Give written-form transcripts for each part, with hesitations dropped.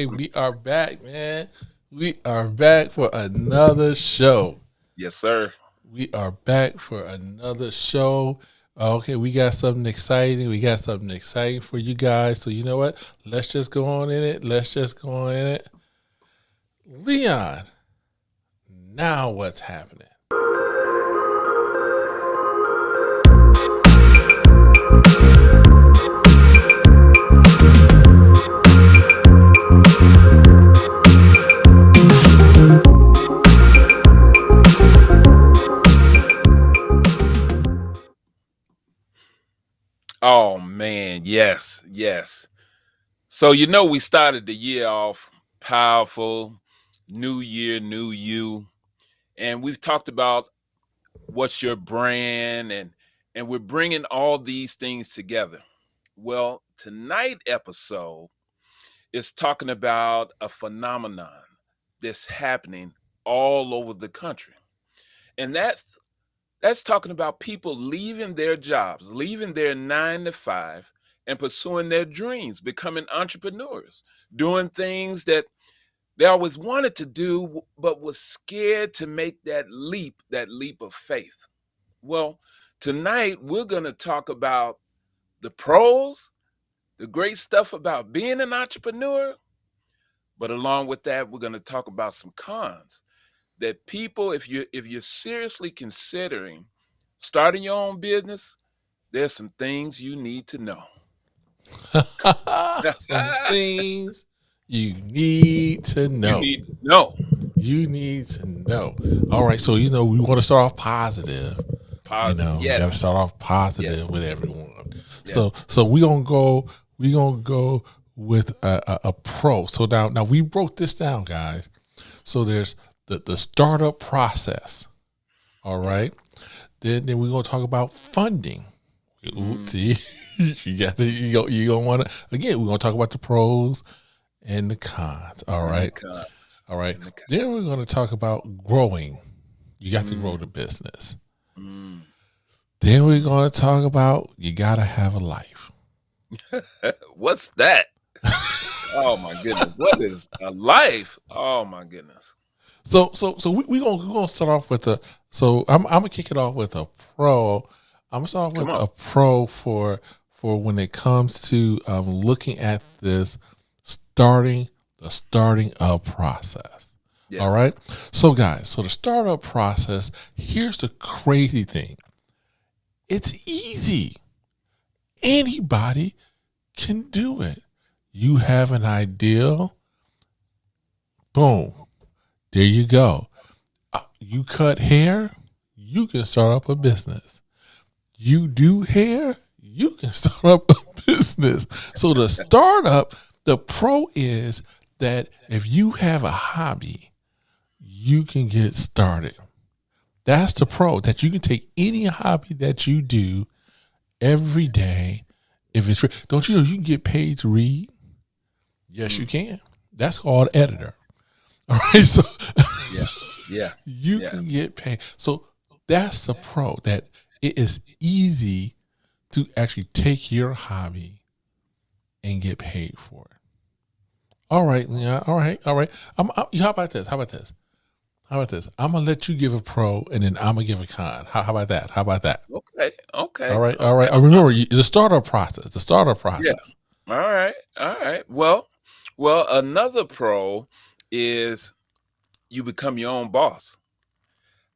Okay, we are back, man. We are back for another show. Yes, sir. We are back for another show. Okay, we got something exciting. We got something exciting for you guys. So you know what? Let's just go on in it. Let's just go on in it. Leon, now what's happening? Oh man, yes, yes. So we started the year off powerful, new year, new you, and we've talked about what's your brand and we're bringing all these things together. Well, tonight episode is talking about a phenomenon that's happening all over the country. And that's talking about people leaving their jobs, leaving their 9 to 5 and pursuing their dreams, becoming entrepreneurs, doing things that they always wanted to do, but was scared to make that leap of faith. Well, tonight we're going to talk about the pros, the great stuff about being an entrepreneur, but along with that, we're going to talk about some cons that people, if you're seriously considering starting your own business, there's some things you need to know. Some things you need to You know. need to know. You need to know. All right, so we want to start off positive. Positive. We got to Yes. start off Yes. positive with everyone. Yeah. So we gonna go with a pro. So now we broke this down, guys. So there's the startup process. All right. Then we're gonna talk about funding. Ooh, see, you gonna want to again. We're gonna talk about the pros and the cons. All right. All right. And the cons. Then we're gonna talk about growing. You got to grow the business. Mm. Then we're going to talk about you got to have a life. What's that? Oh my goodness. What is a life? Oh my goodness. So we're gonna start off with I'm gonna kick it off with a pro. I'm gonna start off Come with on. a pro for when it comes to looking at this starting up process. Yes. All right. So guys, so the startup process. Here's the crazy thing. It's easy. Anybody can do it. You have an idea. Boom. There you go. You cut hair, you can start up a business. You do hair, you can start up a business. So the startup, the pro is that if you have a hobby, you can get started. That's the pro, that you can take any hobby that you do every day. If it's free. Don't you know you can get paid to read? Yes, you can. That's called editor. All right. So Yeah. you Yeah. can get paid. So that's the pro, that it is easy to actually take your hobby and get paid for it. All right, Leon. All right. How about this? I'm gonna let you give a pro, and then I'm gonna give a con. How about that? Okay. All Okay. right. Remember, the startup process. Yeah. All right. All right. Well, another pro is you become your own boss.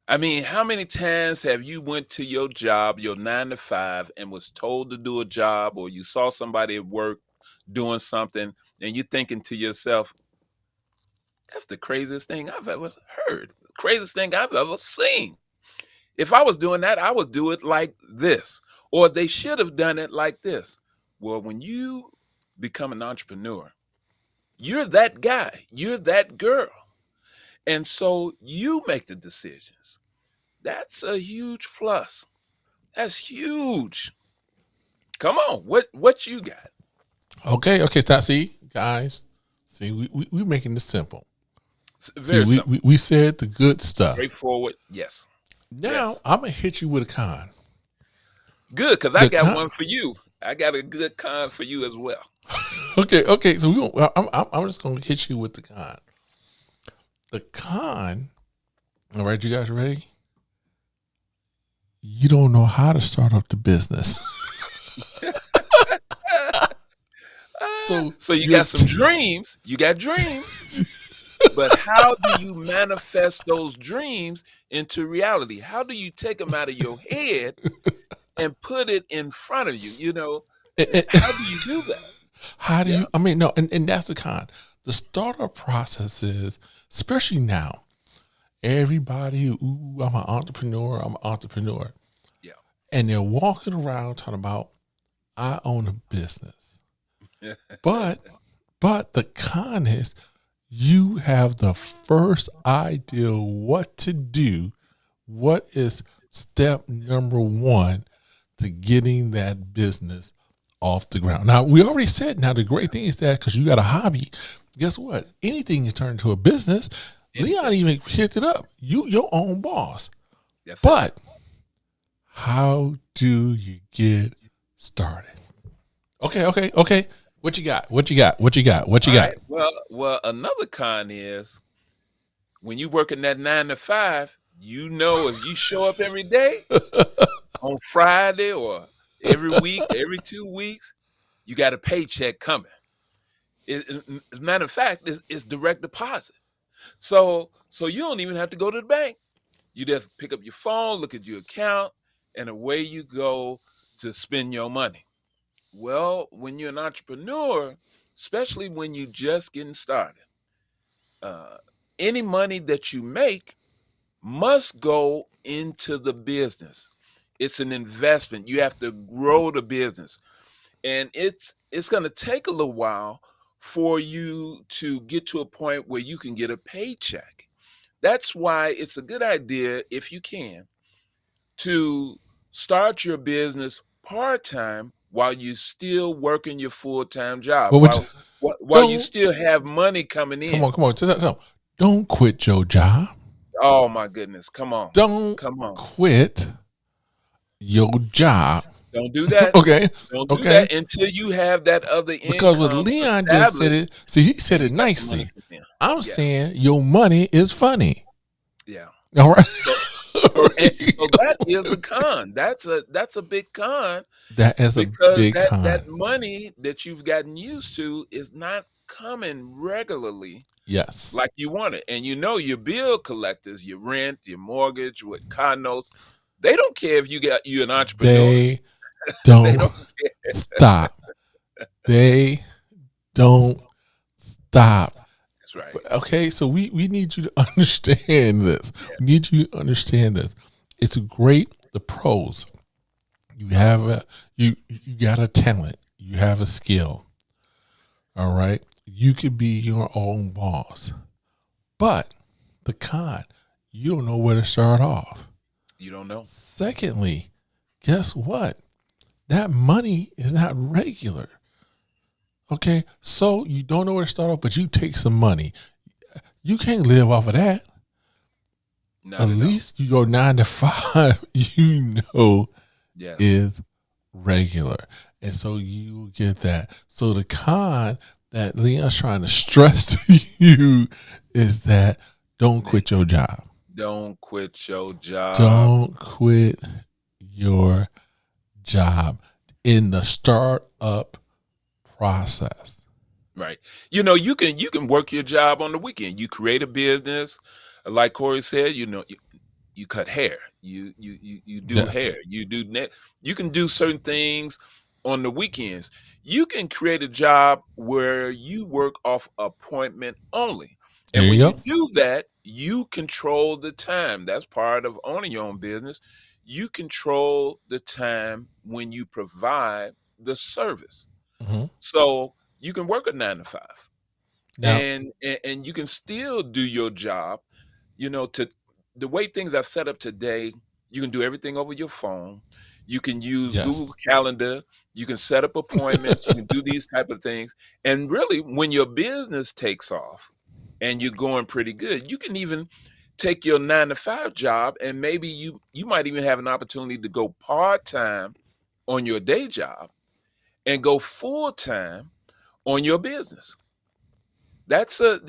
I mean, how many times have you went to your job, your 9 to 5, and was told to do a job, or you saw somebody at work doing something, and you're thinking to yourself, "That's the craziest thing I've ever heard, the craziest thing I've ever seen. If I was doing that, I would do it like this, or they should have done it like this." Well, when you become an entrepreneur, you're that guy, you're that girl, and so you make the decisions. That's a huge plus. That's huge. Come on, what you got? Okay. Stop. See, guys. See, we making this simple. It's See, very simple, we said the good stuff. straightforward. Yes, Now yes. I'm gonna hit you with a con. Good, because I The got con. one for you. I got a good con for you as well. Okay. So I'm just gonna hit you with the con. The con. All right, you guys ready? You don't know how to start up the business. So So you you're got some dreams. You got dreams. But how do you manifest those dreams into reality? How do you take them out of your head and put it in front of you? How do you do that? how do Yeah. you? I mean, no, and that's the con. The startup process is, especially now, everybody, ooh, I'm an entrepreneur. I'm an entrepreneur, Yeah. and they're walking around talking about, I own a business. But the con is, you have the first idea what to do. What is step number one to getting that business off the ground? Now, we already said, now the great thing is that because you got a hobby, guess what? Anything can turn into a business. Leon Anything. even picked it up. You your own boss. That's it. But how do you get started? Okay. What you got? What you got? What you got? What you All got? right. Well, another con is when you working that 9 to 5, if you show up every day on Friday or every week, every 2 weeks, you got a paycheck coming. As a matter of fact, it's direct deposit. So you don't even have to go to the bank. You just pick up your phone, look at your account, and away you go to spend your money. Well, when you're an entrepreneur, especially when you just getting started, uh, any money that you make must go into the business. It's an investment. You have to grow the business, and it's going to take a little while for you to get to a point where you can get a paycheck. That's why it's a good idea, if you can, to start your business part-time while you still working your full-time job, What would you, while you don't still have money coming come in. on, come on. Don't quit your job. Oh my goodness, come on. Don't Come on. quit your job. Don't do that. Okay. Don't do Okay. that until you have that other Because what income Leon just said established it, see, he said and it you got some money nicely. coming in. I'm Yes. saying your money is funny. Yeah. All right. So and so that is a con. That's a big con That is a because big that con. money that you've gotten used to is not coming regularly Yes. like you want it. And your bill collectors, your rent, your mortgage, with car notes, they don't care if you an entrepreneur. They They don't don't care. stop. They don't stop. That's right. Okay, so we need you to understand this. Yeah. We need you to understand this. It's great. The pros. You have you got a talent. You have a skill. All right. You could be your own boss. But the con, you don't know where to start off. You don't know. Secondly, guess what? That money is not regular. Okay. So you don't know where to start off, but you take some money. You can't live off of that. Not At at all. least your 9 to 5, Yes. is regular. And so you get that. So the con that Leon's trying to stress to you is that don't quit your job. Don't quit your job. Don't quit your job in the startup process. Right. You can work your job on the weekend. You create a business, like Corey said. You cut hair. You do Yes. hair. You can do certain things on the weekends. You can create a job where you work off appointment only. There And you when you go. do that, you control the time. That's part of owning your own business. You control the time when you provide the service. Hmm. So you can work a 9 to 5 Now, and you can still do your job. To the way things are set up today, you can do everything over your phone. You can use Google yes. Calendar. You can set up appointments. You can do these type of things. And really, when your business takes off and you're going pretty good, you can even take your 9 to 5 job, and maybe you might even have an opportunity to go part time on your day job and go full time on your business. That's a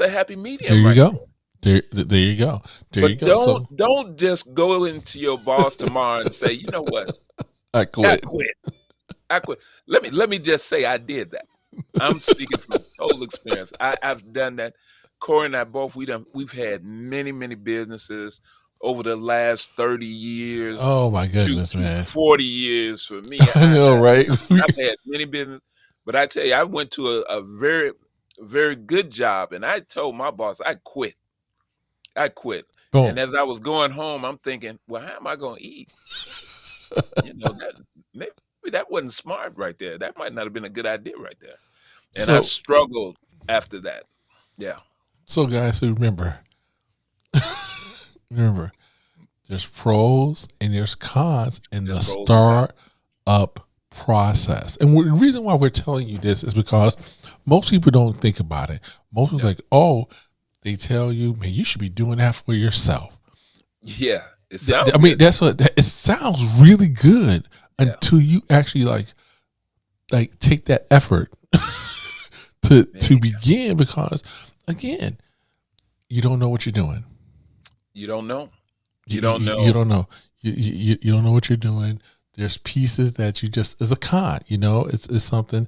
happy There medium you right go. there. There you go. There you But go. don't So don't just go into your boss tomorrow and say, you know what, I I quit. quit. I quit. Let me just say I did that. I'm speaking from total experience. I've done that. Corey and I both we've had many businesses over the last 30 years Oh my goodness, to man. 40 years for me. I know, right? I've had many business, but I tell you, I went to a very good job, and I told my boss I quit. I quit. And Boom. as I was going home, I'm thinking, well, how am I going to eat? That maybe that wasn't smart right there. That might not have been a good idea right there. And I So struggled after that. Yeah, so guys, remember, remember, there's pros and there's cons in there's the pros and cons. start up process. And the reason why we're telling you this is because most people don't think about it. Most people Yeah, like, oh, they tell you, man, you should be doing that for yourself. yeah. It sounds I mean, good. that's what it sounds really good Yeah, until you actually like take that effort to man. begin, because again, you don't know what you're doing. You don't know. You, You don't you know. don't know. You don't know what you're doing. There's pieces that you just, as a con, it's something.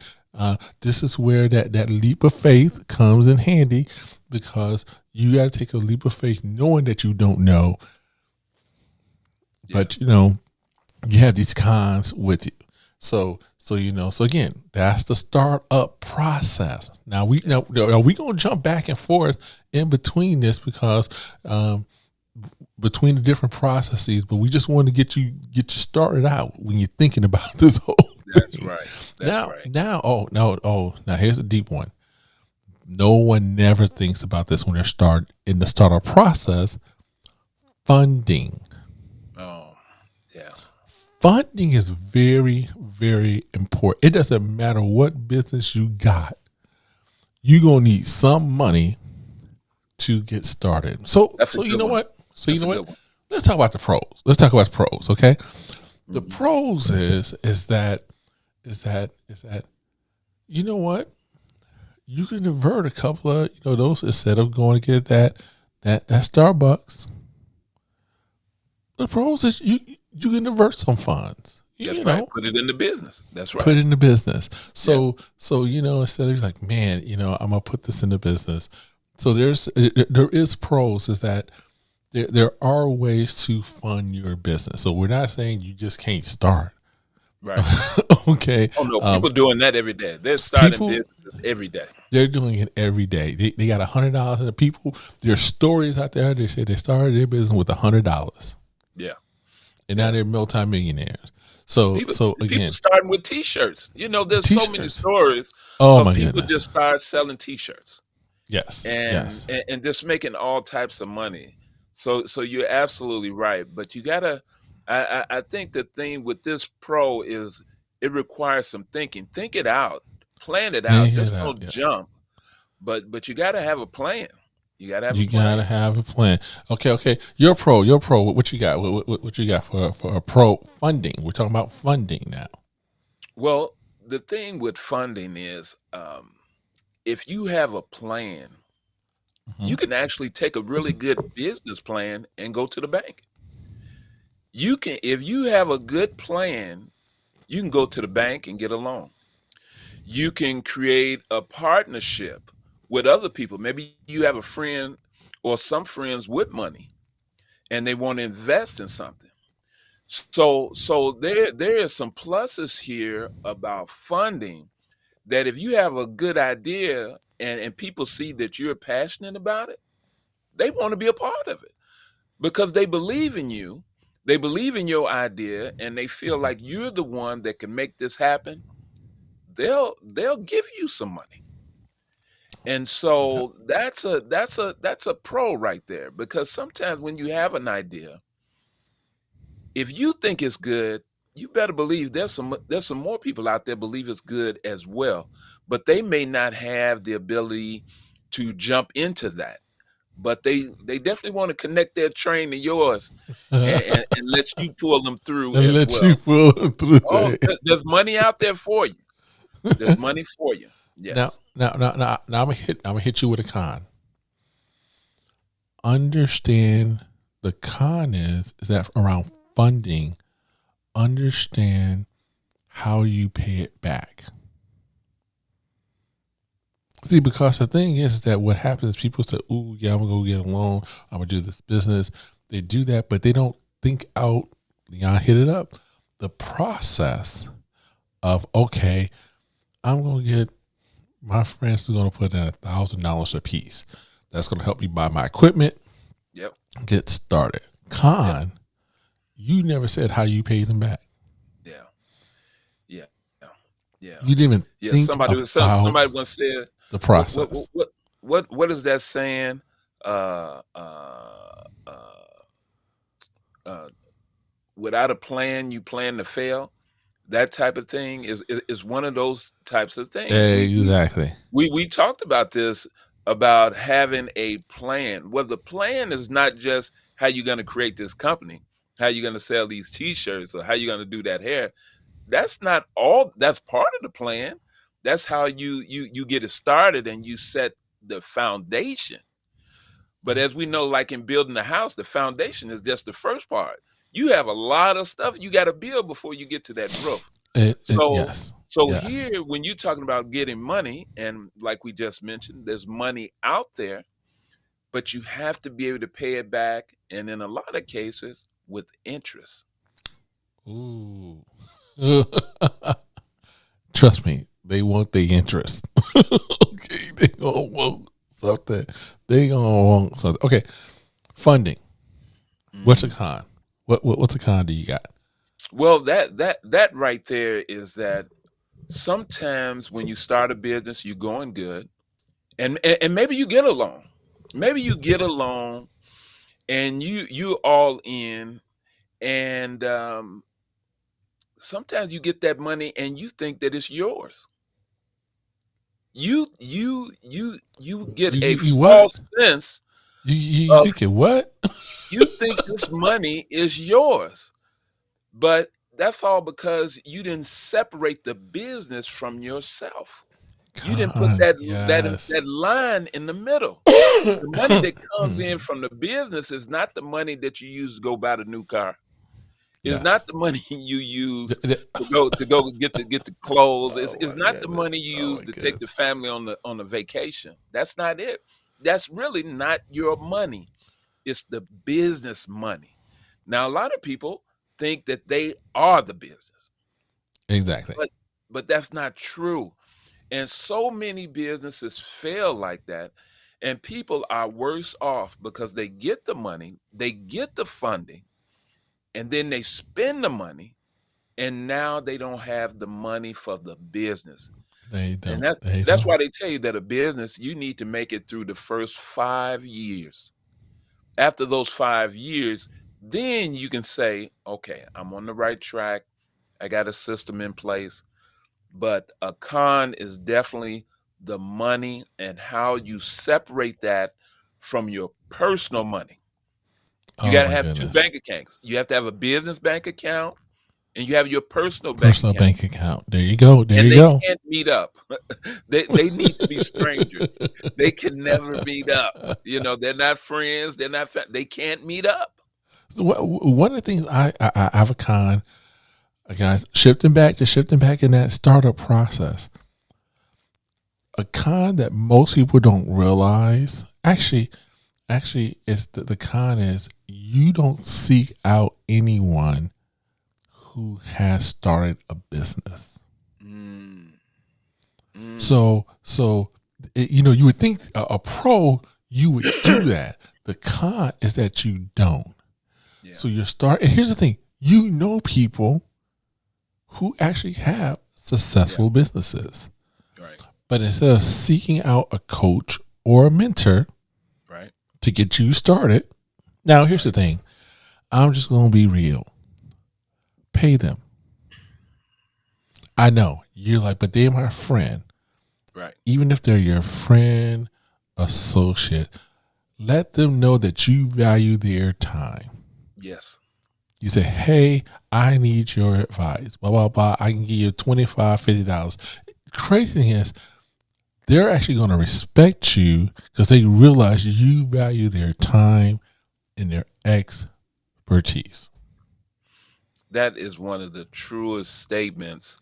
This is where that leap of faith comes in handy, because you got to take a leap of faith knowing that you don't know, Yeah, but you have these cons with you. So again, that's the startup process. Now we yeah. now we gonna jump back and forth in between this, because between the different processes, but we just want to get you started out when you're thinking about this whole That's thing. right. That's Now, right. now, now here's a deep one. No one never thinks about this when they're in the startup process. Funding. Oh, yeah. Funding is very, very important. It doesn't matter what business you got. You're gonna need some money to get started. So That's a so you good know one. what? So you That's know a what? good one. Let's talk about the pros. Let's talk about the pros, okay? The Mhm. pros is that you know what? You can divert a couple of those, instead of going to get that Starbucks. The pros is you can divert some funds. That's right. Put it in the business. That's Put right. it in the business. Yeah. So instead of like, man, I'm gonna put this in the business. So there is pros, is that there are ways to fund your business. So we're not saying you just can't start. Right. Okay. Oh no, people doing that every day. They're starting People, businesses every day. they're doing it every day. They got $100 in the people. There's stories out there. They say they started their business with $100, Yeah. and now Yeah. they're multimillionaires. So People so people again, starting with T-shirts. There's so many t-shirts. stories Oh of my people goodness. just start selling T-shirts Yes. and Yes. and, and just making all types of money. So you're absolutely right. But you gotta I think the thing with this pro is it requires some thinking. Think it out. Plan it out. Think it Just out. don't Yes. jump. But you gotta have a plan. You gotta have a You plan. gotta have a plan. Okay, okay. You're pro. You're pro. What you got? What you got for a pro funding? We're talking about funding now. Well, the thing with funding is if you have a plan, Hmm. you can actually take a really good business plan and go to the bank. You can, if you have a good plan, you can go to the bank and get a loan. You can create a partnership with other people. Maybe you have a friend or some friends with money and they want to invest in something. So there is some pluses here about funding that if you have a good idea and people see that you're passionate about it, they want to be a part of it because they believe in you. They believe in your idea and they feel like you're the one that can make this happen. They'll give you some money. And Okay. so that's a pro right there because sometimes when you have an idea, if you think it's good, you better believe there's some more people out there believe it's good as well, but they may not have the ability to jump into that. But they definitely want to connect their train to yours and let you pull them through And as let you well. pull through Oh, it. there's money out there for you. There's money for you. Yes. Now I'm gonna hit you with a con. Understand the con is that around funding. Understand how you pay it back. See, because the thing is that what happens is people say, "Ooh, yeah, I'm gonna go get a loan. I'm gonna do this business." They do that, but they don't think out. Leon hit it up. The process of, okay, I'm gonna get my friends are gonna put in $1,000 a piece. That's gonna help me buy my equipment, Yep. get started. Yep. Con, you never said how you pay them back. Yeah. Yeah. Yeah. You didn't even Yeah. think about Somebody once said, the what process. what is that saying? Uh uh uh uh Without a plan, you plan to fail. That type of thing is one of those types of things. Exactly. We talked about this, about having a plan. Well, the plan is not just how you're going to create this company, how you're going to sell these t-shirts, or how you're going to do that hair. That's not all. That's part of the plan. That's how you get it started, and you set the foundation. But as we know, like in building a house, the foundation is just the first part. You have a lot of stuff you got to build before you get to that roof. So Yes. so Yes. here, when you're talking about getting money, and like we just mentioned, there's money out there, but you have to be able to pay it back, and in a lot of cases, with interest. Ooh. Trust me, they want the interest. Okay, they gonna want something. They gonna want something. Okay, funding. What's a Mhm. con? What's a con do you got? Well, that right there is that sometimes when you start a business, you're going good, and maybe you get a loan. Maybe you get a loan, and you all in, and sometimes you get that money and you think that it's yours. You get a You what? false sense You of, thinking what? you think this money is yours, but that's all because you didn't separate the business from yourself. You didn't put Con, yes. that line in the middle. The money that comes in from the business is not the money that you use to go buy the new car. It's not Yes. the money you use The- to go get the clothes. oh It's my not the goodness. money you Oh use my to take the goodness. family on the vacation. That's not it. That's really not your money. It's the business money. Now, a lot of people think that they are the business, Exactly. but that's not true. And so many businesses fail like that. And people are worse off because they get the money, they get the funding, and then they spend the money, and now they don't have the money for the business. They And don't. They that's why don't. they tell you that a business, you need to make it through the first 5 years. After those 5 years, then you can say, okay, I'm on the right track. I got a system in place. But a con is definitely the money and how you separate that from your personal money. You got Oh to my have two goodness. bank accounts. You have to have a business bank account, and you have your personal bank Personal account. bank account. There you go. There And you they go. can't meet up. They need to be strangers. They can never meet up. You know, they're not friends. They're not. They can't meet up. So one of the things I have a con, guys, shifting back in that startup process. A con that most people don't realize, actually, is the con is you don't seek out anyone who has started a business. Mm, mm, So you would think a pro you would do that. The con is that you don't. yeah. So you're starting. And here's the thing: you know people who actually have Yeah. successful businesses, Right. but instead of seeking out a coach or a mentor Right. to get you started, now here's the Right. thing: I'm just gonna be real. Pay them. I know you're like, but they're my friend. Right. Even if they're your friend, associate, let them know that you value their time. Yes. You say, hey, I need your advice. Blah, blah, blah. I can give you $25, $50. Crazy thing is, they're actually going to respect you because they realize you value their time and their expertise. That is one of the truest statements.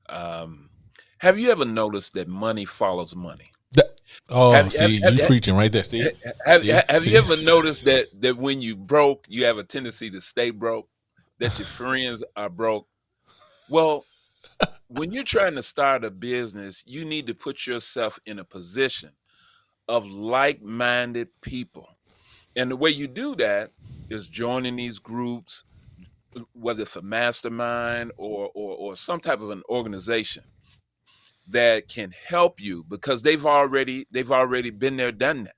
Um, have you ever noticed that money follows money? That, oh, Have you see, you preaching right there. See, have you see. ever noticed that when you broke, you have a tendency to stay broke, that your friends are broke? Well, when you're trying to start a business, you need to put yourself in a position of like-minded people. And the way you do that is joining these groups, whether it's a mastermind or some type of an organization that can help you because they've already been there, done that.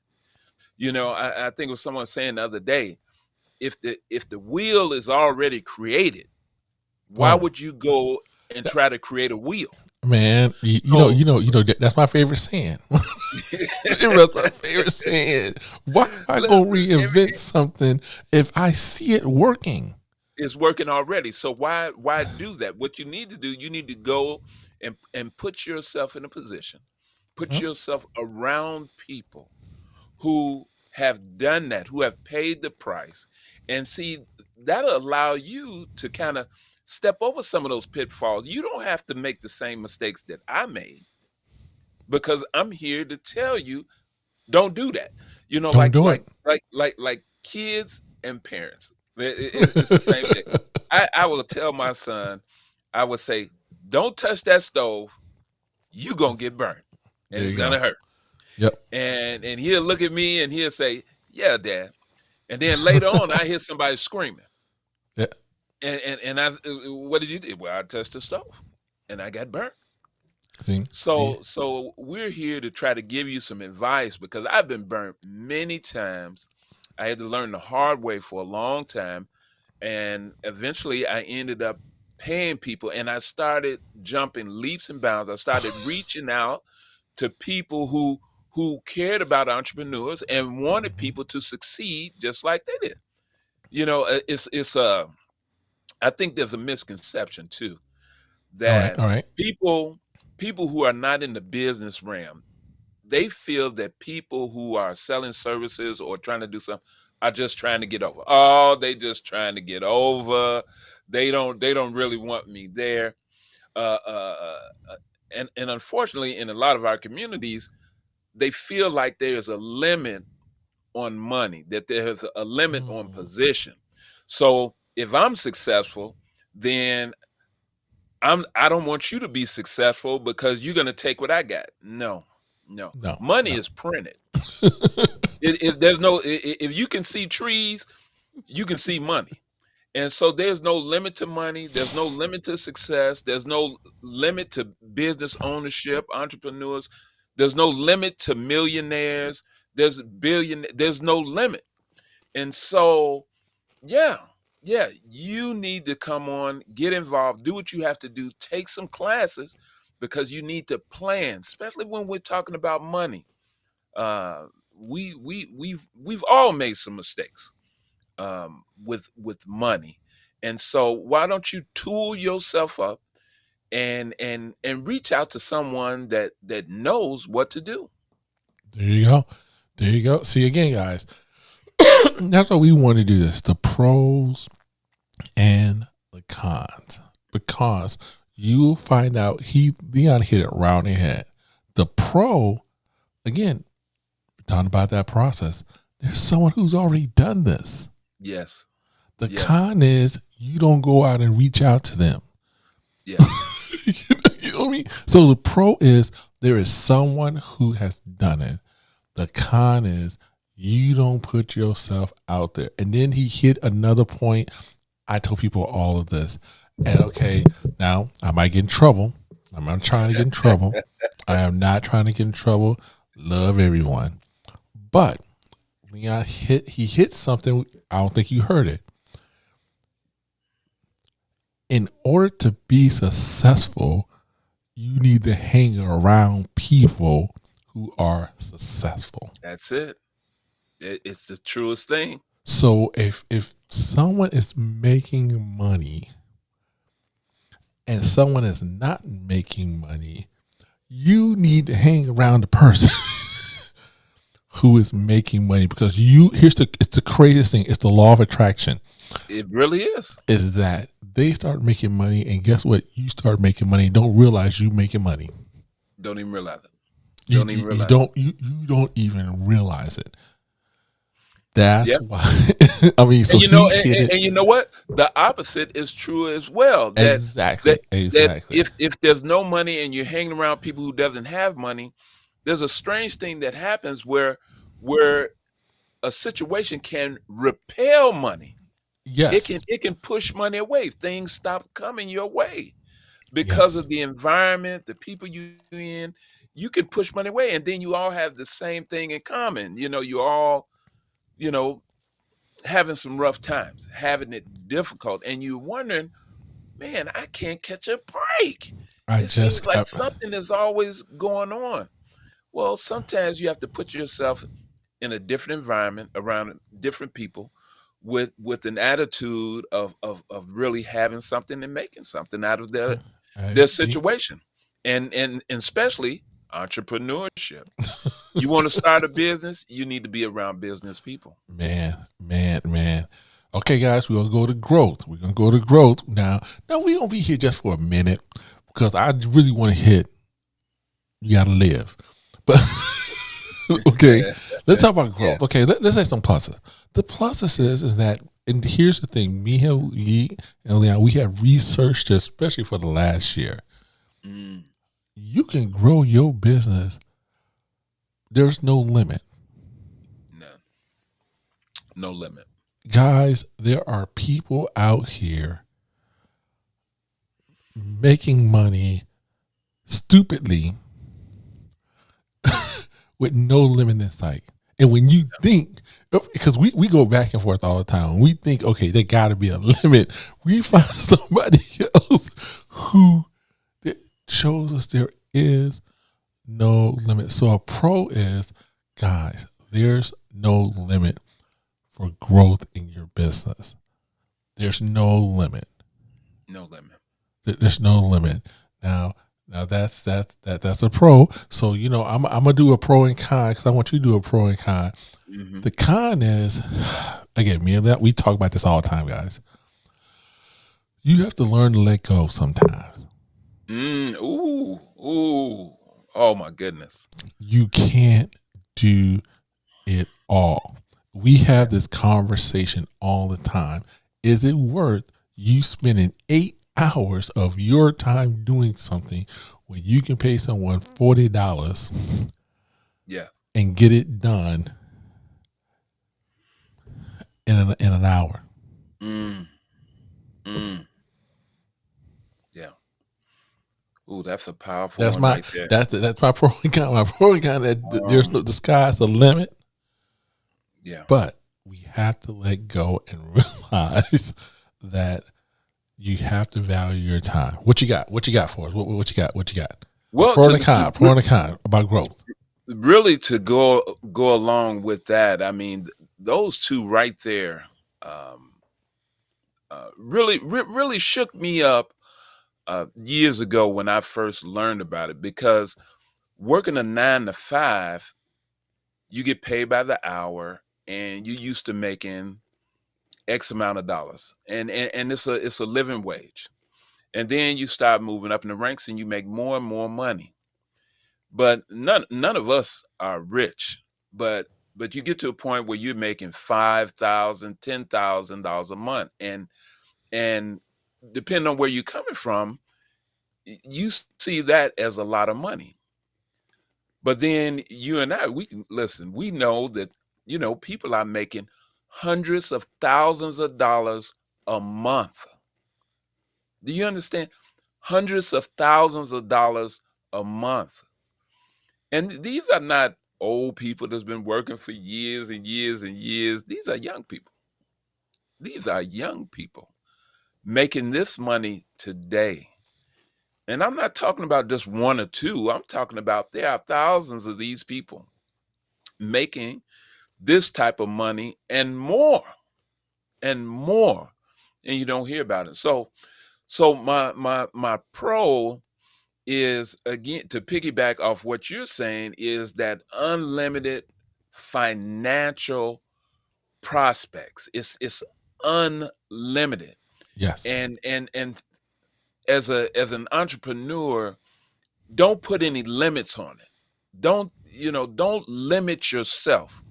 I think it was someone saying the other day, if the wheel is already created, why Oh, would you go and that, try to create a wheel? man, So that's my favorite saying. That's my favorite saying. Why am I look, going to reinvent something if I see it working? it's working already. So why do that? What you need to do, you need to go and put yourself in a position, put Huh? yourself around people who have done that, who have paid the price, and see that'll allow you to kind of step over some of those pitfalls. You don't have to make the same mistakes that I made because I'm here to tell you don't do that. Don't Like do it. kids and parents. It's the same thing. I will tell my son, I would say, don't touch that stove. You gonna get burnt, and There it's you go. gonna hurt. Yep. And he'll look at me and he'll say, "Yeah, Dad." And then later on, I hear somebody screaming, Yeah. and what did you do? Well, I touched the stove, and I got burnt. See? So we're here to try to give you some advice because I've been burnt many times. I had to learn the hard way for a long time, and eventually I ended up paying people, and I started jumping leaps and bounds. I started reaching out to people who cared about entrepreneurs and wanted Mhm. people to succeed just like they did. It's I think there's a misconception too All right. that All right. people people who are not in the business realm, they feel that people who are selling services or trying to do something are just trying to get over. Oh, they just trying to get over. They don't really want me there. Uh, uh, uh, and unfortunately, in a lot of our communities, they feel like there's a limit on money, that there's a limit on Mm. position. So if I'm successful, then I don't want you to be successful because you're gonna take what I got. No, no. No. Money No. is printed. There's no if you can see trees, you can see money. And so there's no limit to money, there's no limit to success, there's no limit to business ownership, entrepreneurs, there's no limit to millionaires, there's no limit. And so, yeah, yeah, you need to come on, get involved, do what you have to do, take some classes because you need to plan, especially when we're talking about money. Uh, we've all made some mistakes with money, and so why don't you tool yourself up and reach out to someone that knows what to do? There you go. There you go. See again, guys. That's why we want to do this. The pros and the cons. Because you'll find out Leon hit it round the head. The pro, again, talking about that process. There's someone who's already done this. Yes, The yes, con is you don't go out and reach out to them. yes. You know what I mean? So the pro is there is someone who has done it. The con is you don't put yourself out there. And then he hit another point. I tell people all of this. And okay, now I might get in trouble. I'm not trying to get in trouble. I am not trying to get in trouble. Love everyone. But Leon he hit something. I don't think you heard it. In order to be successful, you need to hang around people who are successful. That's it. It's the truest thing. So if someone is making money and someone is not making money, You need to hang around the person who is making money, because it's the craziest thing. It's the law of attraction. It really is. Is that they start making money, and guess what? You start making money and don't realize you making money. Don't even realize it. You, Don't even you, you realize don't you don't even realize it. it. That's Yeah. why. I mean, so And he hit it and you know what? The opposite is true as well. That exactly, exactly. if there's no money and you're hanging around people who doesn't have money, there's a strange thing that happens where a situation can repel money. Yes, It can push money away. Things stop coming your way because yes. of the environment, the people you in. You can push money away, and then you all have the same thing in common. You all, you know, having some rough times, having it difficult, and you're wondering, man, I can't catch a break. I It seems just, like something is always going on. Well, sometimes you have to put yourself in a different environment around different people with an attitude of really having something and making something out of their see, situation. And especially entrepreneurship. You want to start a business, you need to be around business people. man, man, man. Okay, guys, we're gonna go to growth. We're gonna go to growth now. Now we're gonna be here just for a minute because I really want to hit. You gotta live, but okay. Let's talk about Yeah. growth. Okay, let's say some pluses. The pluses is that, and here's the thing: me and Leon, we have researched, especially for the last year. Mm, You can grow your business. There's no limit. no, no limit. Guys, there are people out here making money stupidly with no limit in sight. And when you think, because we go back and forth all the time, we think, okay, there got to be a limit. We find somebody else who shows us there is no limit. So a pro is, guys, there's no limit for growth in your business. There's no limit. No limit. There's no limit. Now that's a pro. So I'm gonna do a pro and con because I want you to do a pro and con. Hmm. The con is, again, me and that we talk about this all the time, guys. You have to learn to let go sometimes. Ooh, ooh. Oh my goodness. You can't do it all. We Yeah. have this conversation all the time. Is it worth you spending 8 hours of your time doing something when you can pay someone $40 Yeah. and get it done in an hour? Mm, mm. Yeah. Ooh, that's a powerful That's one my right there. that's my pro and con. My pro and con that there's Um, no, the sky's the limit, yeah. but we have to let go and realize that you have to value your time. What you got? What you got for us? What you got? What you got? A Well, pro and a con. Pro and a con about growth. really to go along with that, I mean, those two right there, um, really shook me up years ago when I first learned about it because working a 9 to 5, you get paid by the hour, and you used to making X amount of dollars, and it's a living wage, and then you start moving up in the ranks, and you make more and more money. But none of us are rich, but you get to a point where you're making 5,000, $10,000 a month, and depending on where you're coming from, you see that as a lot of money. But then you and I, we can listen. We know that people are making hundreds of thousands of dollars a month. Do you understand? Hundreds of thousands of dollars a month. And these are not old people that's been working for years and years and years. These are young people. These are young people making this money today. And I'm not talking about just one or two. I'm talking about there are thousands of these people making this type of money and more. And you don't hear about it. So my pro is, again, to piggyback off what you're saying, is that unlimited financial prospects. It's unlimited. Yes. And as an entrepreneur, don't put any limits on it. Don't limit yourself,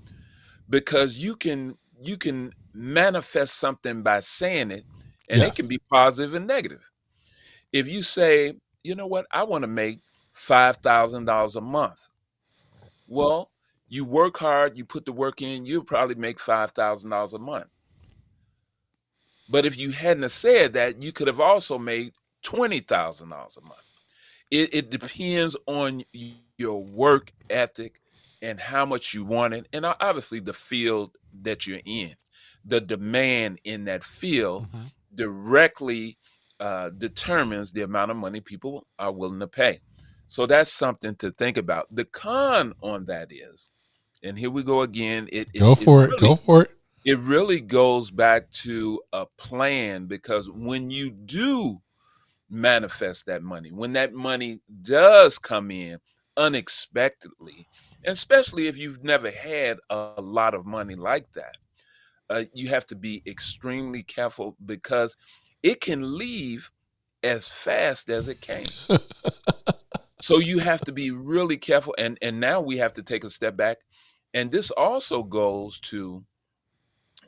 because you can manifest something by saying it, and it can Yes. be positive and negative. If you say, you know what, I want to make $5,000 a month. Well, you work hard, you put the work in, you'll probably make $5,000 a month. But if you hadn't have said that, you could have also made $20,000 a month. It depends on your work ethic and how much you want it, and obviously the field that you're in. The demand in that field Hmm. directly determines the amount of money people are willing to pay. So that's something to think about. The con on that is, and here we go again, it it Go it for it. Go really for it. it really goes back to a plan, because when you do manifest that money, when that money does come in unexpectedly, and especially if you've never had a lot of money like that, you have to be extremely careful, because it can leave as fast as it came. So you have to be really careful, and now we have to take a step back. And this also goes to,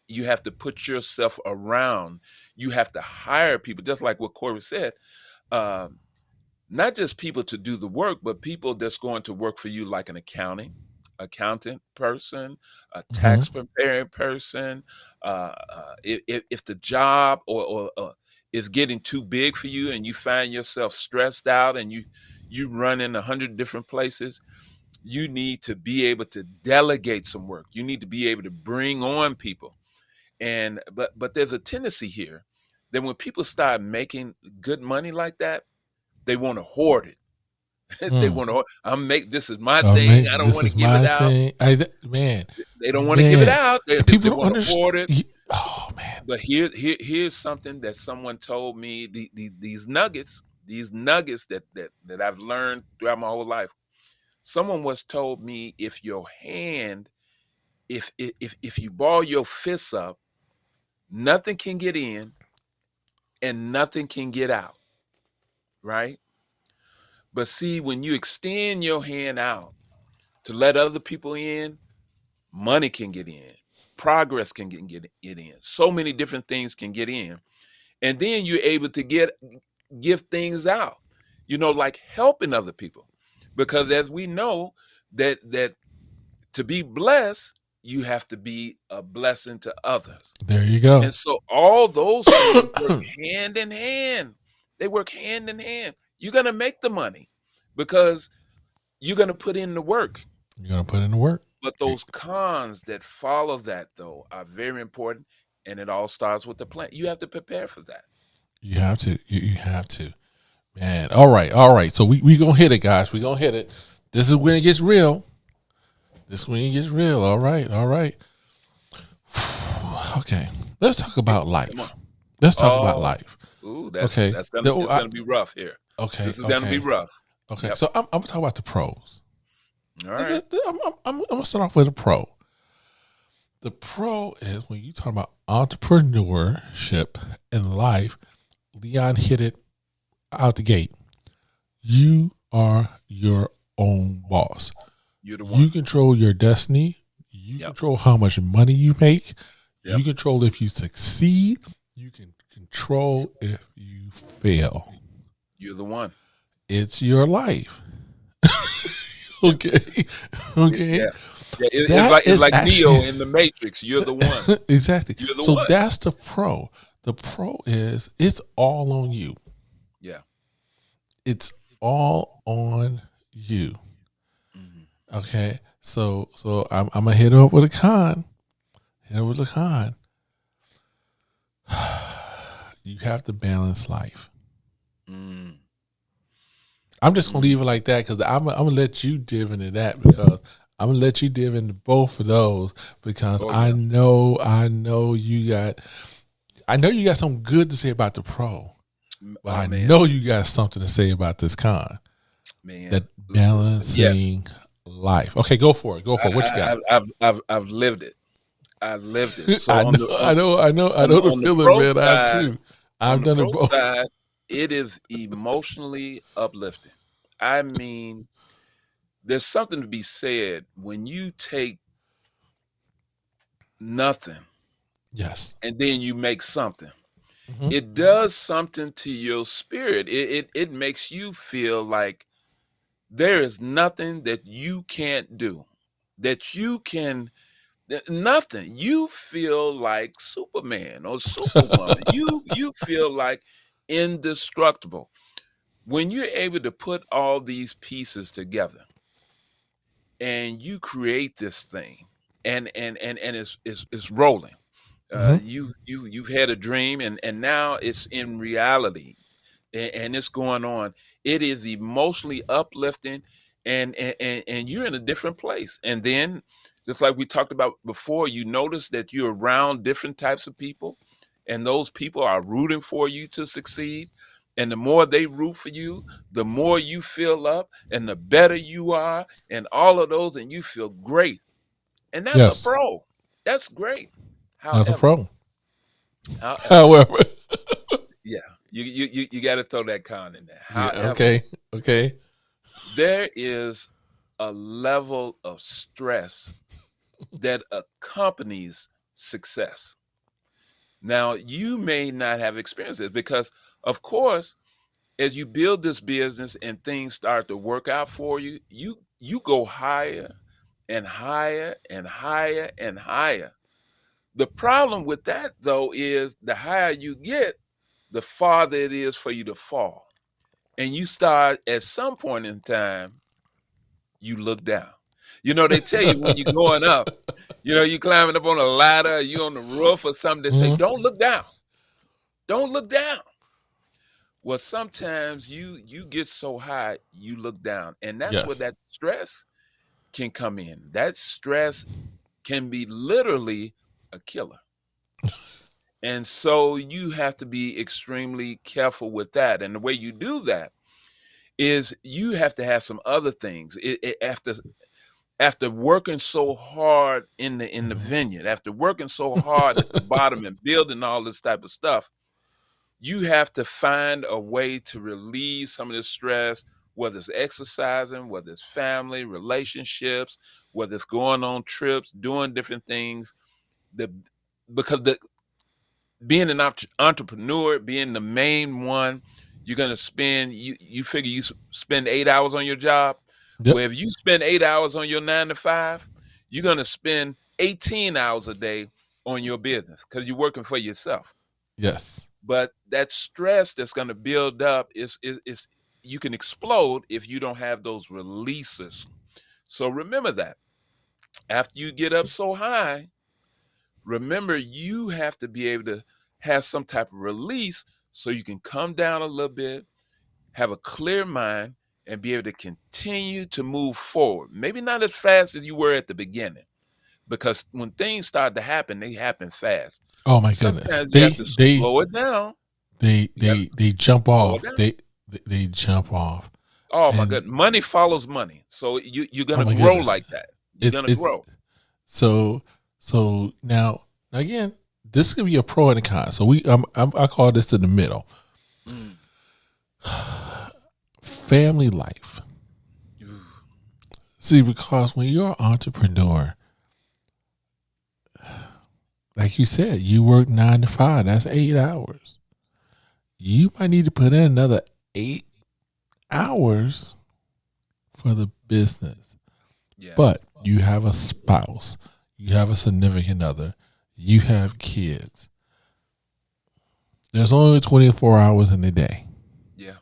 you have to put yourself around, you have to hire people, just like what Corey said. um, Not just people to do the work, but people that's going to work for you, like an accountant person, a Hmm. tax preparing person. If the job or is getting too big for you, and you find yourself stressed out, and you run in 100 different places, you need to be able to delegate some work. You need to be able to bring on people. And but there's a tendency here that when people start making good money like that, they want to hoard it. They Mm. want to. I'm make This is my Oh thing. man, I don't this want to is give it my out. thing. Man, They don't want to give it man, out. They, and they, people they don't want to hoard it. understand. Oh man. But here's something that someone told me. These nuggets that I've learned throughout my whole life. Someone once told me, if your hand, if you ball your fists up, nothing can get in and nothing can get out. Right? But see, when you extend your hand out to let other people in, money can get in, progress can get in, so many different things can get in, and then you're able to give things out, like helping other people, because as we know, that to be blessed, you have to be a blessing to others. There you go. And so all those things work hand in hand. They work hand in hand. You're going to make the money because you're going to put in the work. You're gonna put in the work. But those cons that follow that, though, are very important. And it all starts with the plan. You have to prepare for that. You have to. You have to. Man. All right. All right. So we gonna hit it, guys. We gonna hit it. This is when it gets real. This is when it gets real. All right. All right. Okay. Let's talk about Come on. life. Let's talk about Oh, life. ooh, Okay. it's gonna be rough here. Okay. This is gonna be Okay. rough. Okay. Yep. So I'm gonna talk about the pros. All right. I'm gonna start off with a pro. The pro is when you talk about entrepreneurship in life. Leon hit it out the gate. You are your own boss. You're the You one. control your destiny. You Yep. control how much money you make. Yep. You control if you succeed. You can control if you fail. You're the one. It's your life. Okay. Okay. Yeah. Yeah. It's That like is Neo actually in the Matrix. You're the one. exactly. You're the So one. that's the pro. The pro is it's all on you. Yeah. It's all on you. Mhm. Okay. So I'm gonna hit it up with a con. Hit it with a con. You have to balance life. Mm. I'm just gonna leave it like that because I'm gonna let you dive into that because I'm gonna let you dive into both of those because Oh I yeah. know you got something good to say about the pro, but Oh I man. know you got something to say about this con. man. That Yes, balancing life. Okay, go for it. Go for it. What you got? I've lived it. I lived it. So I on know, the I know, I know, I know the on the feeling, pro man. I have side, too. I've done it both. it is emotionally uplifting. I mean, there's something to be said when you take nothing Yes. and then you make something. Hmm. It does something to your spirit. It makes you feel like there is nothing that you can't do, that you can nothing. You feel like Superman or Superwoman. You feel like indestructible. When you're able to put all these pieces together and you create this thing and it's rolling. Hmm. You've had a dream and now it's in reality and it's going on. It is emotionally uplifting, and you're in a different place. And then, just like we talked about before, you notice that you're around different types of people, and those people are rooting for you to succeed. And the more they root for you, the more you fill up, and the better you are, and all of those, and you feel great. And that's a Yes. pro. That's great. That's a However, problem. however, However, yeah, you got to throw that con in there. yeah. However, Okay. Okay. there is a level of stress that accompanies success. Now, you may not have experienced this because, of course, as you build this business and things start to work out for you, you go higher and higher and higher and higher. The problem with that, though, is the higher you get, the farther it is for you to fall. And you start at some point in time, you look down. You know, they tell you when you're going up, you climbing up on a ladder, you on the roof or something, they say, Hmm. don't look down. Don't look down. Well, sometimes you get so high, you look down. And that's where Yes. that stress can come in. That stress can be literally a killer. And so you have to be extremely careful with that. And the way you do that is you have to have some other things. After working so hard in the Hmm. vineyard, after working so hard at the bottom and building all this type of stuff, you have to find a way to relieve some of this stress, whether it's exercising, whether it's family, relationships, whether it's going on trips, doing different things. The because the being an entrepreneur, being the main one, you're gonna spend you figure spend 8 hours on your job. Yep. Well, if you spend 8 hours on your 9 to 5, you're gonna spend 18 hours a day on your business because you're working for yourself. Yes. But that stress that's gonna build up is you can explode if you don't have those releases. So remember that after you get up so high, remember you have to be able to have some type of release so you can come down a little bit, have a clear mind, and be able to continue to move forward. Maybe not as fast as you were at the beginning, because when things start to happen, they happen fast. Oh my goodness. Sometimes you They have to they slow it down. they You got to they they jump slow it off. down. They jump off. Oh my And goodness. Money follows money. So you're oh gonna my grow goodness. like that. You're It's gonna it's grow. so so now again, this could be a pro and a con. So I call this in the middle. Mm. Family life. Ooh. See, because when you're an entrepreneur, like you said, you work 9 to 5. That's 8 hours. You might need to put in another 8 hours for the business. Yeah. But you have a spouse, you have a significant other, you have kids. There's only 24 hours in a day. Yeah.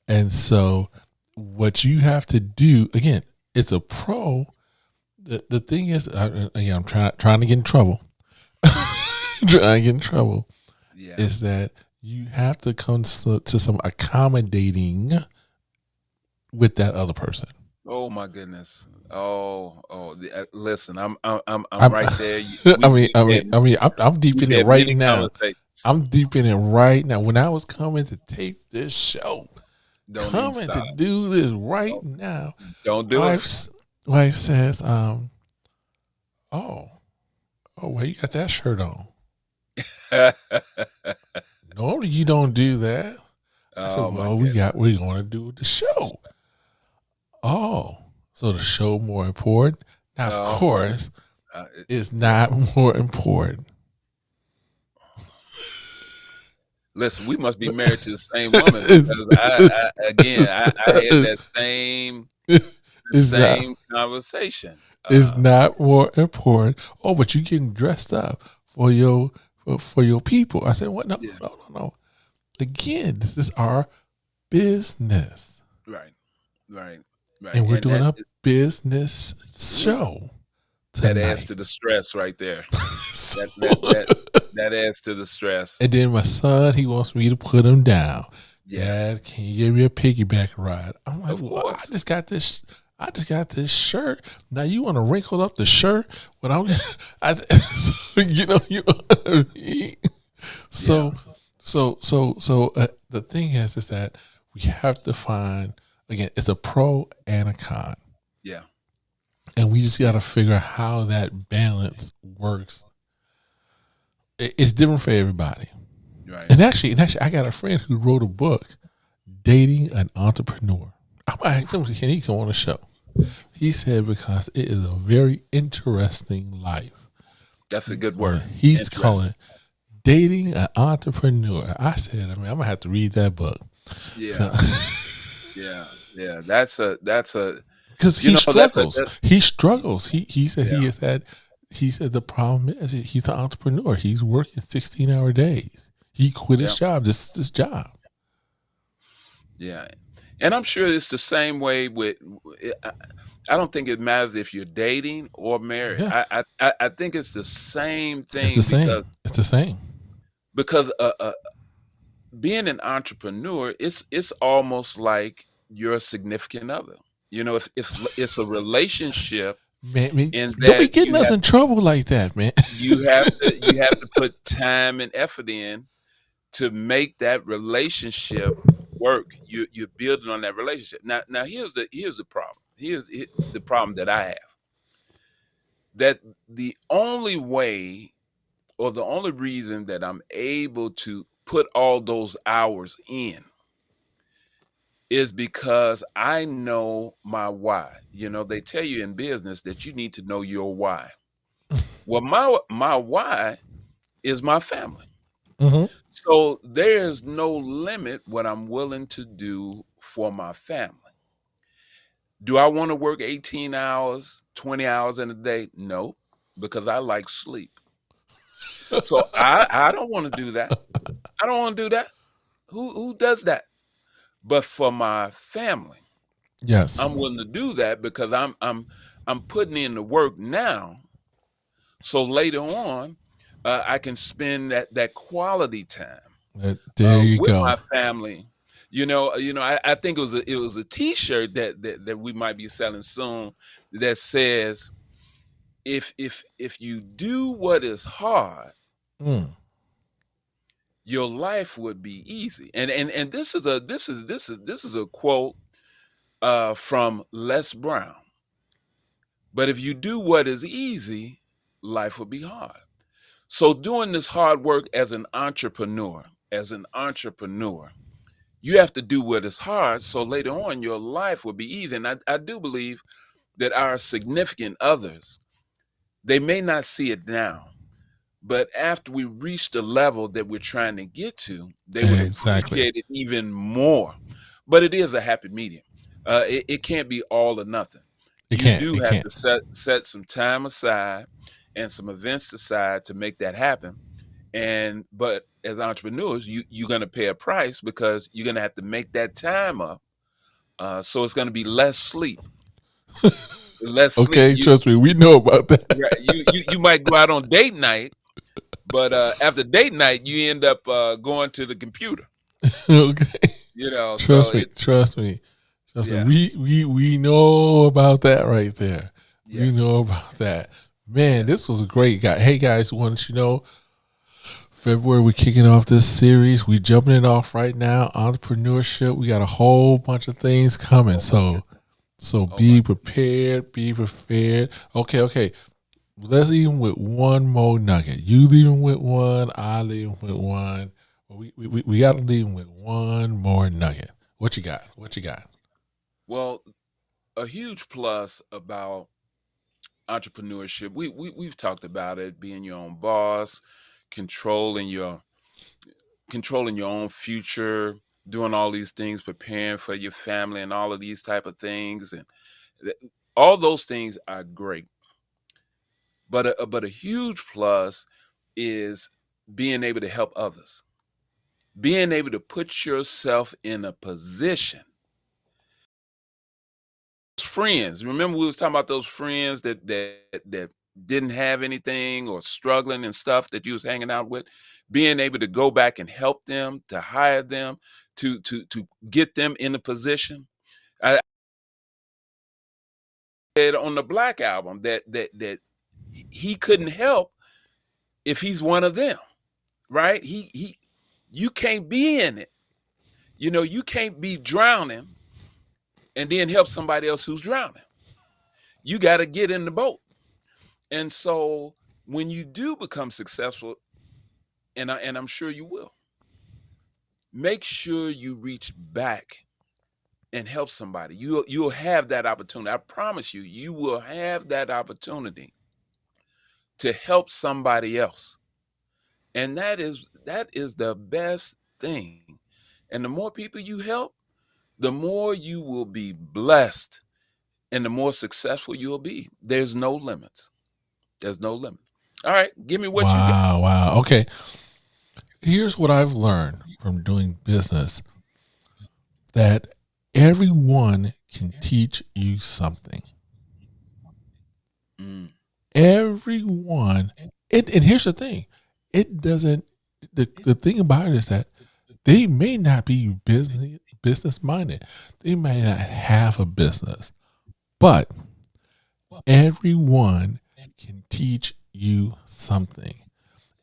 And so what you have to do, again, it's a pro. The thing is, again, I'm trying to get in trouble. Trying to get in trouble Yeah. is that you have to come to some accommodating with that other person. Oh my goodness. Listen, I'm I'm, right there. You- I We mean, we've I mean, had I mean, I'm deep we've in it had right many now. conversations. I'm deep in it right now. When I was coming to tape this show, Don't even coming to stop. do this right now. Don't do it. Wife says, oh, well, you got that shirt on. Normally you don't do that. I said, Oh my well, we're goodness. going to do the show. Oh, so the show more important? Now, of Oh, course, uh, it's not more important. listen, we must be married to the same woman because I had that the It's not. same conversation. It's not more important. Oh, but you getting dressed up for your people. I said, what? No, Yeah, no. Again, this is our business, right, right, right, and we're and doing a business show that adds to tonight. the stress right there. So- That adds to the stress. and then my son, he wants me to put him down. Yes, Dad, can you give me a piggyback ride? I'm like, of well, I course. just got this. I just got this shirt. Now you want to wrinkle up the shirt when I'm, so, you know what I mean? So, Yeah, the thing is that we have to find, again, it's a pro and a con, yeah, and we just got to figure out how that balance works. It's different for everybody. right. And actually, I got a friend who wrote a book, Dating an Entrepreneur. I might ask him, can he come on the show? He said because it is a very interesting life. That's a good word. He's Interesting. calling it Dating an Entrepreneur. I said, I'm gonna have to read that book. Yeah, yeah. That's a Because you he know struggles. that He struggles. He said yeah. he said the problem is he's an entrepreneur. He's working 16-hour days. He quit his job. This is his job. Yeah, and I'm sure it's the same way with. I don't think it matters if you're dating or married. Yeah, I think it's the same it's the thing same. It's the same. because being an entrepreneur, it's almost like your significant other. You know, it's a relationship Man, in don't be that getting us in trouble like that, man. you have to put time and effort in to make that relationship work. You're building on that relationship. Now here's the problem. The problem that I have. That the only way or the only reason that I'm able to put all those hours in is because I know my why. You know, they tell you in business that you need to know your why. Well, my why is my family. Hmm. So there's no limit what I'm willing to do for my family. Do I want to work 18 hours, 20 hours in a day? No, because I like sleep. So I don't want to do that. I don't want to do that. Who does that? But for my family, Yes, I'm willing to do that because I'm putting in the work now. So later on, I can spend that quality time there you with go. my family. I think it was a T-shirt that we might be selling soon that says, if you do what is hard, Mm. your life would be easy. And this is a quote from Les Brown. But if you do what is easy, life will be hard. So doing this hard work as an entrepreneur, you have to do what is hard. So later on, your life will be easy. And I do believe that our significant others, they may not see it now, but after we reach the level that we're trying to get to, they would Exactly. appreciate it even more. But it is a happy medium. It can't be all or nothing. It You can't. do It have can't. to set some time aside and some events aside to make that happen. But as entrepreneurs, you're going to pay a price because you're going to have to make that time up. So it's going to be less sleep. Less sleep. Okay, trust me, we know about that. Right, you might go out on date night, but after date night, you end up going to the computer. Okay, So trust me, it's trust me, trust yeah, me. We know about that right there. We yes, know about that. Man, yes, this was a great guy. Hey guys, wanted you know, February, we're kicking off this series. We jumping it off right now. Entrepreneurship. We got a whole bunch of things coming. So be prepared. Be prepared. Okay. Let's leave them with one more nugget. You leave them with one. I leave them with one. We got to leave them with one more nugget. What you got? Well, a huge plus about entrepreneurship. We've talked about it, being your own boss, controlling your own future, doing all these things, preparing for your family, and all of these type of things, and all those things are great. But a huge plus is being able to help others, being able to put yourself in a position. Friends, remember we was talking about those friends that didn't have anything or struggling and stuff that you was hanging out with, being able to go back and help them, to hire them, to get them in a position. I said on the Black album that he couldn't help if he's one of them, right? He You can't be in it. You can't be drowning and then help somebody else who's drowning. You got to get in the boat. And so when you do become successful, and I'm sure you will, make sure you reach back and help somebody. You'll have that opportunity. I promise you, you will have that opportunity to help somebody else. And that is the best thing. And the more people you help, the more you will be blessed and the more successful you'll be. There's no limits. There's no limit. All right, give me what you got. Wow. Okay. Here's what I've learned from doing business, that everyone can teach you something. Everyone. And here's the thing. It doesn't, the thing about it is that they may not be business minded. They may not have a business, but everyone can teach you something.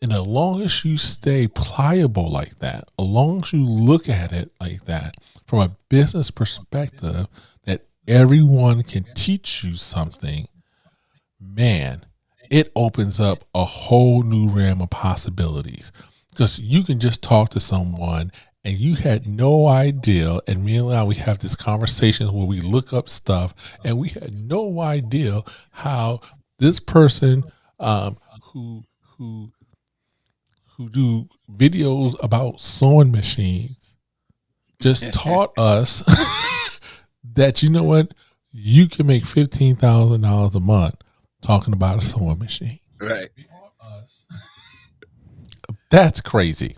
And as long as you stay pliable like that, as long as you look at it like that, from a business perspective, that everyone can teach you something, man, it opens up a whole new realm of possibilities. Because you can just talk to someone and you had no idea, and me and Lyle, we have this conversation where we look up stuff and we had no idea how this person who do videos about sewing machines just taught us that, you know what, you can make $15,000 a month talking about a sewing machine. Right. That's crazy.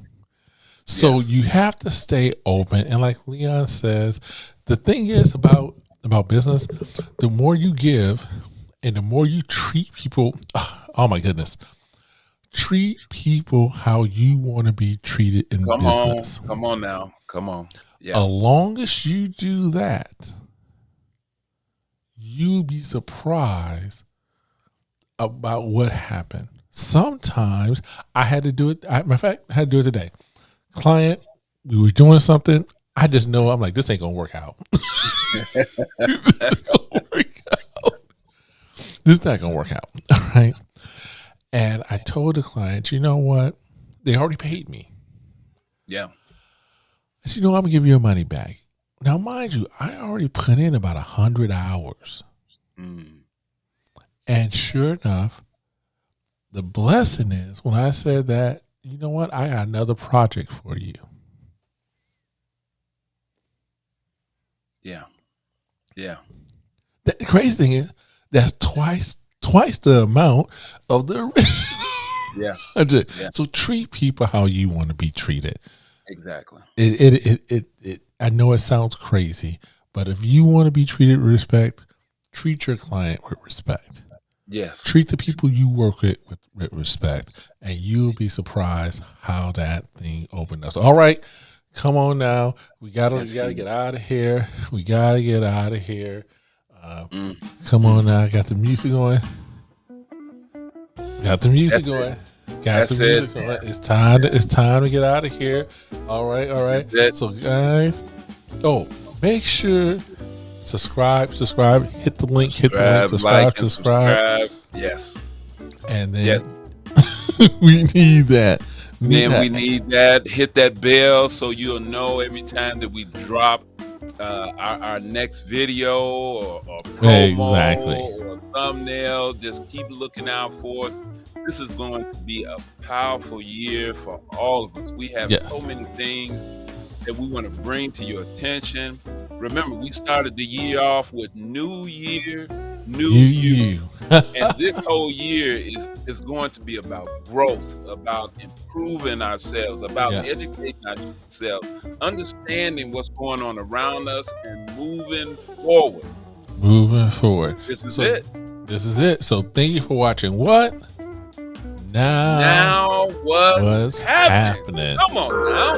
So you have to stay open. And like Leon says, the thing is about business, the more you give and the more you treat people, oh my goodness, treat people how you want to be treated in business. Come on now. Come on. Yeah. As long as you do that, you'll be surprised about what happened. Sometimes I had to do it. Matter of fact, I had to do it today. Client, we were doing something. I just know, I'm like, this ain't gonna work out. This is not gonna work out. All right. And I told the client, you know what? They already paid me. Yeah. I said, you know, I'm gonna give you your money back. Now, mind you, I already put in about 100 hours. And sure enough, the blessing is when I said that, you know what? I got another project for you. Yeah. Yeah. The crazy thing is that's twice the amount of the original. Yeah. So treat people how you want to be treated. Exactly. I know it sounds crazy, but if you want to be treated with respect, treat your client with respect. Yes. Treat the people you work with respect, and you'll be surprised how that thing opens up. So, all right, come on now. We gotta get out of here. Come on now. Got the music going. Got That's the music. it. It's time. It's time to get out of here. All right. That's it. So, guys, make sure subscribe. Hit the link. Like, and Subscribe. Yes. And then Yes. we need that. We need that. Hit that bell so you'll know every time that we drop our next video or promo or thumbnail. Just keep looking out for us. This is going to be a powerful year for all of us. We have so many things that we want to bring to your attention. Remember, we started the year off with New Year, New You. And this whole year is going to be about growth, about improving ourselves, about educating ourselves, understanding what's going on around us, and moving forward. This is it. So thank you for watching. What? Now what's happening? Come on now.